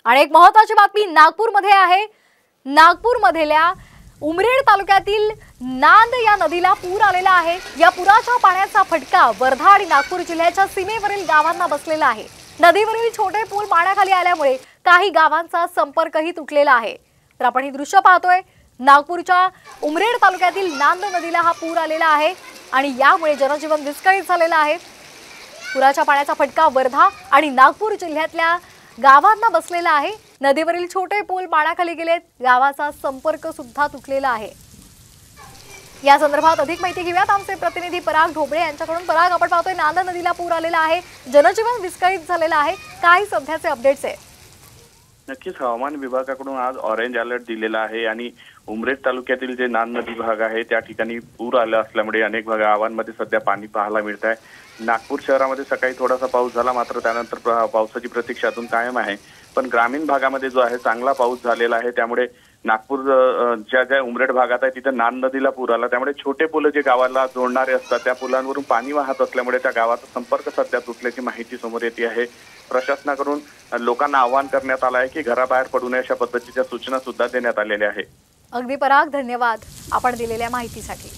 आणि एक महत्त्वाची बातमी नागपूरमध्ये आहे। नागपूरमधल्या उमरेड तालुक्यातील नांद या नदीला पूर आलेला आहे। या पुराच्या पाण्याचा फटका वर्धा आणि नागपूर जिल्ह्याच्या सीमेवरील गावांना बसलेला आहे। नदीवरील छोटे पूल पाण्याखाली आल्यामुळे काही गावांचा संपर्कही तुटलेला आहे। तर आपण ही दृश्य पाहतोय, नागपूरच्या उमरेड तालुक्यातील नांद नदीला हा पूर आलेला आहे आणि यामुळे जनजीवन विस्कळीत झालेलं आहे। पुराच्या पाण्याचा फटका वर्धा आणि नागपूर जिल्ह्यातल्या गावांना बसलेला आहे। नदीवरील छोटे पूल पाण्याखाली गेलेत, गावाचा संपर्क सुद्धा तुटलेला आहे। या संदर्भात अधिक माहिती घेऊयात आमचे प्रतिनिधी पराग ढोबळे यांच्याकडून। पराग, आपण पाहतोय नांद नदीला पूर आलेला आहे, जनजीवन विस्कळीत झालेलं आहे, काय सध्याचे अपडेट्स आहे? नक्कीच हवामान विभागाकडून आज ऑरेंज अलर्ट दिलेला आहे आणि उमरेड तालुक्यातील जे नांद नदी भाग आहे त्या ठिकाणी पूर आला असल्यामुळे अनेक गावांमध्ये सध्या पाणी पाहायला मिळत आहे। नागपूर शहरामध्ये सकाळी थोडासा पाऊस झाला, मात्र त्यानंतर पावसाची प्रतीक्षा अजून कायम आहे। पण ग्रामीण भागामध्ये जो आहे चांगला पाऊस झालेला आहे, त्यामुळे नागपूर ज्या उमरेड भागात आहे तिथे नांद नदीला पूर आला। त्यामुळे छोटे पूल जे गावाला जोडणारे असतात त्या पुलांवरून पाणी वाहत असल्यामुळे त्या गावाचा संपर्क सध्या तुटल्याची माहिती समोर येते आहे। प्रशासनाकडून लोकांना आवाहन करण्यात आलं आहे की घराबाहेर पडू नये अशा पद्धतीच्या सूचना सुद्धा देण्यात आलेल्या आहेत। अगदी पराग, धन्यवाद आपण दिलेल्या माहितीसाठी।